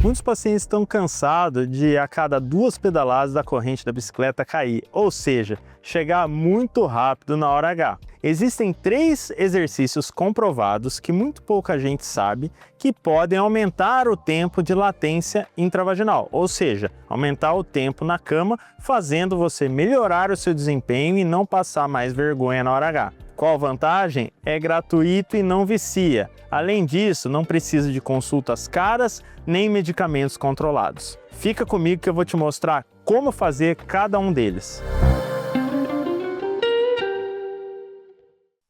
Muitos pacientes estão cansados de a cada 2 pedaladas da corrente da bicicleta cair, ou seja, chegar muito rápido na hora H. Existem 3 exercícios comprovados que muito pouca gente sabe que podem aumentar o tempo de latência intravaginal, ou seja, aumentar o tempo na cama, fazendo você melhorar o seu desempenho e não passar mais vergonha na hora H. Qual a vantagem? É gratuito e não vicia. Além disso, não precisa de consultas caras nem medicamentos controlados. Fica comigo que eu vou te mostrar como fazer cada um deles.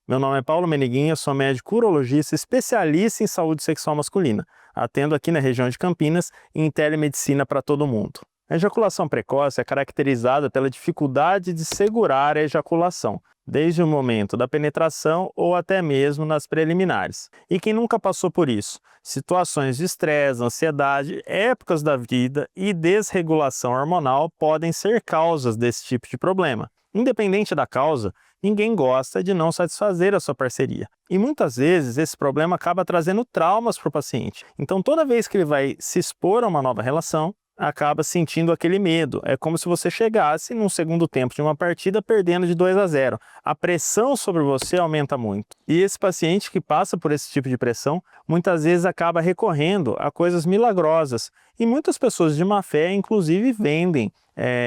Meu nome é Paulo Meneguinha, eu sou médico urologista especialista em saúde sexual masculina. Atendo aqui na região de Campinas em telemedicina para todo mundo. A ejaculação precoce é caracterizada pela dificuldade de segurar a ejaculação, desde o momento da penetração ou até mesmo nas preliminares. E quem nunca passou por isso? Situações de estresse, ansiedade, épocas da vida e desregulação hormonal podem ser causas desse tipo de problema. Independente da causa, ninguém gosta de não satisfazer a sua parceria. E muitas vezes esse problema acaba trazendo traumas para o paciente. Então toda vez que ele vai se expor a uma nova relação, acaba sentindo aquele medo. É como se você chegasse num segundo tempo de uma partida perdendo de 2-0. A pressão sobre você aumenta muito. E esse paciente que passa por esse tipo de pressão, muitas vezes acaba recorrendo a coisas milagrosas. E muitas pessoas de má fé, inclusive, vendem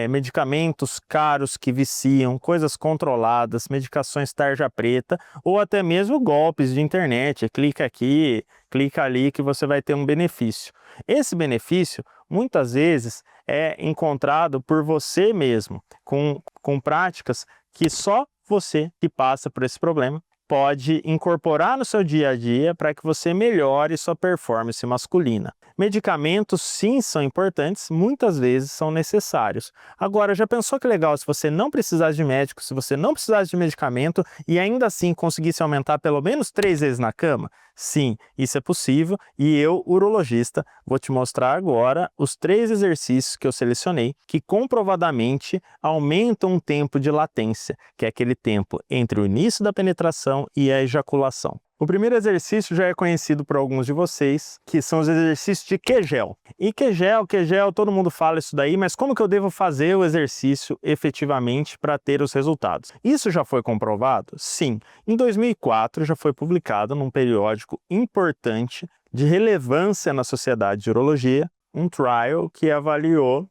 medicamentos caros que viciam, coisas controladas, medicações tarja preta ou até mesmo golpes de internet. Clica aqui, clica ali que você vai ter um benefício. Esse benefício muitas vezes é encontrado por você mesmo, com práticas que só você que passa por esse problema pode incorporar no seu dia a dia para que você melhore sua performance masculina. Medicamentos sim são importantes, muitas vezes são necessários. Agora, já pensou que legal se você não precisasse de médico, se você não precisasse de medicamento e ainda assim conseguisse aumentar pelo menos 3 vezes na cama? Sim, isso é possível e eu, urologista, vou te mostrar agora os 3 exercícios que eu selecionei que comprovadamente aumentam o tempo de latência, que é aquele tempo entre o início da penetração e a ejaculação. O primeiro exercício já é conhecido por alguns de vocês, que são os exercícios de Kegel. E Kegel, todo mundo fala isso daí, mas como que eu devo fazer o exercício efetivamente para ter os resultados? Isso já foi comprovado? Sim. Em 2004 já foi publicado num periódico importante de relevância na sociedade de urologia, um trial que avaliou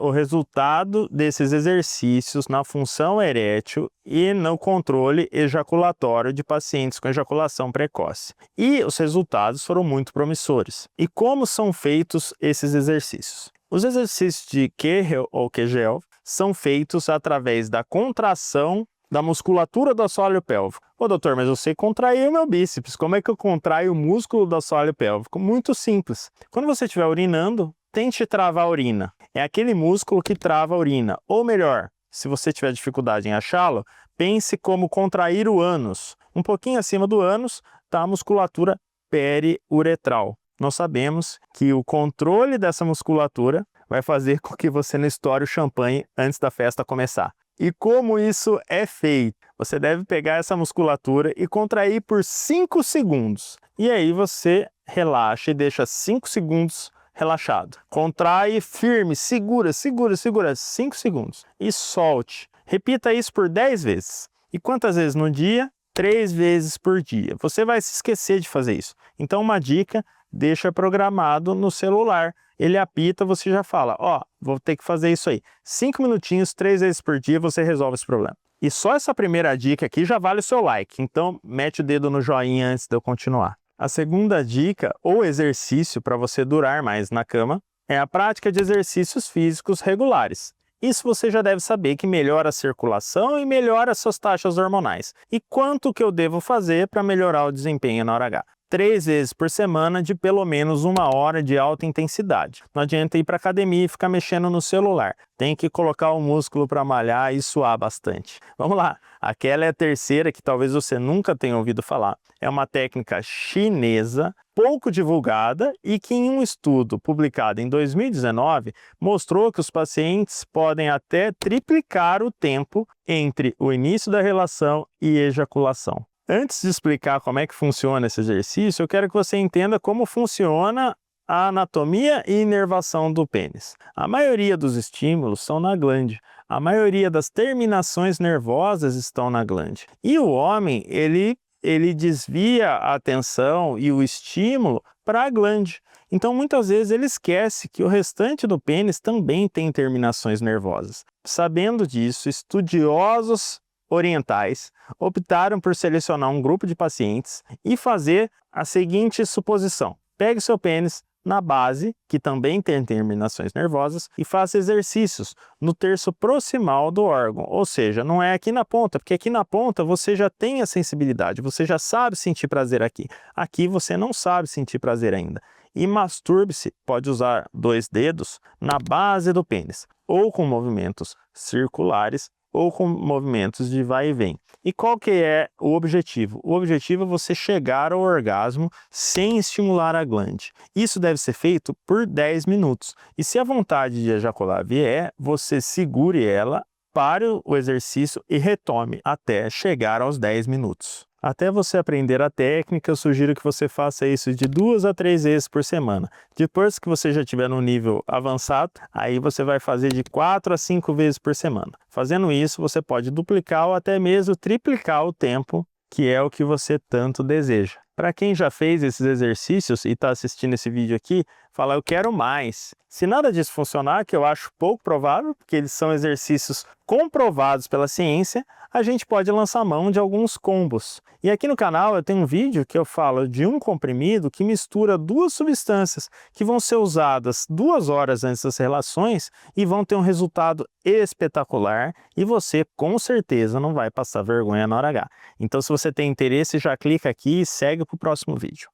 o resultado desses exercícios na função erétil e no controle ejaculatório de pacientes com ejaculação precoce. E os resultados foram muito promissores. E como são feitos esses exercícios? Os exercícios de Kegel ou Kegel são feitos através da contração da musculatura do assoalho pélvico. Ô doutor, mas eu sei contrair o meu bíceps, como é que eu contraio o músculo do assoalho pélvico? Muito simples. Quando você estiver urinando, tente travar a urina. É aquele músculo que trava a urina. Ou melhor, se você tiver dificuldade em achá-lo, pense como contrair o ânus. Um pouquinho acima do ânus está a musculatura periuretral. Nós sabemos que o controle dessa musculatura vai fazer com que você não estoure o champanhe antes da festa começar. E como isso é feito? Você deve pegar essa musculatura e contrair por 5 segundos. E aí você relaxa e deixa 5 segundos relaxado. Contrai firme, segura 5 segundos e solte. Repita isso por 10 vezes. E quantas vezes no dia? 3 vezes por dia. Você vai se esquecer de fazer isso. Então uma dica, deixa programado no celular. Ele apita, você já fala, vou ter que fazer isso aí. 5 minutinhos, 3 vezes por dia, você resolve esse problema. E só essa primeira dica aqui já vale o seu like. Então mete o dedo no joinha antes de eu continuar. A segunda dica ou exercício para você durar mais na cama é a prática de exercícios físicos regulares. Isso você já deve saber que melhora a circulação e melhora as suas taxas hormonais. E quanto que eu devo fazer para melhorar o desempenho na hora H? 3 vezes por semana de pelo menos 1 hora de alta intensidade. Não adianta ir para a academia e ficar mexendo no celular. Tem que colocar o músculo para malhar e suar bastante. Vamos lá, aquela é a terceira que talvez você nunca tenha ouvido falar. É uma técnica chinesa, pouco divulgada e que em um estudo publicado em 2019 mostrou que os pacientes podem até triplicar o tempo entre o início da relação e ejaculação. Antes de explicar como é que funciona esse exercício, eu quero que você entenda como funciona A anatomia e inervação do pênis. A maioria dos estímulos são na glande. A maioria das terminações nervosas estão na glande. E o homem, ele desvia a atenção e o estímulo para a glande. Então, muitas vezes, ele esquece que o restante do pênis também tem terminações nervosas. Sabendo disso, estudiosos orientais optaram por selecionar um grupo de pacientes e fazer a seguinte suposição. Pegue seu pênis na base, que também tem terminações nervosas, e faça exercícios no terço proximal do órgão, ou seja, não é aqui na ponta, porque aqui na ponta você já tem a sensibilidade, você já sabe sentir prazer aqui. Aqui você não sabe sentir prazer ainda. E masturbe-se, pode usar 2 dedos na base do pênis, ou com movimentos circulares, ou com movimentos de vai e vem. E qual que é o objetivo? O objetivo é você chegar ao orgasmo sem estimular a glande. Isso deve ser feito por 10 minutos. E se a vontade de ejacular vier, você segure ela, pare o exercício e retome até chegar aos 10 minutos. Até você aprender a técnica, eu sugiro que você faça isso de 2 a 3 vezes por semana. Depois que você já estiver no nível avançado, aí você vai fazer de 4 a 5 vezes por semana. Fazendo isso, você pode duplicar ou até mesmo triplicar o tempo, que é o que você tanto deseja. Para quem já fez esses exercícios e está assistindo esse vídeo aqui, fala, eu quero mais. Se nada disso funcionar, que eu acho pouco provável, porque eles são exercícios comprovados pela ciência, a gente pode lançar mão de alguns combos. E aqui no canal eu tenho um vídeo que eu falo de um comprimido que mistura 2 substâncias que vão ser usadas 2 horas antes das relações e vão ter um resultado espetacular e você com certeza não vai passar vergonha na hora H. Então se você tem interesse, já clica aqui e segue para o próximo vídeo.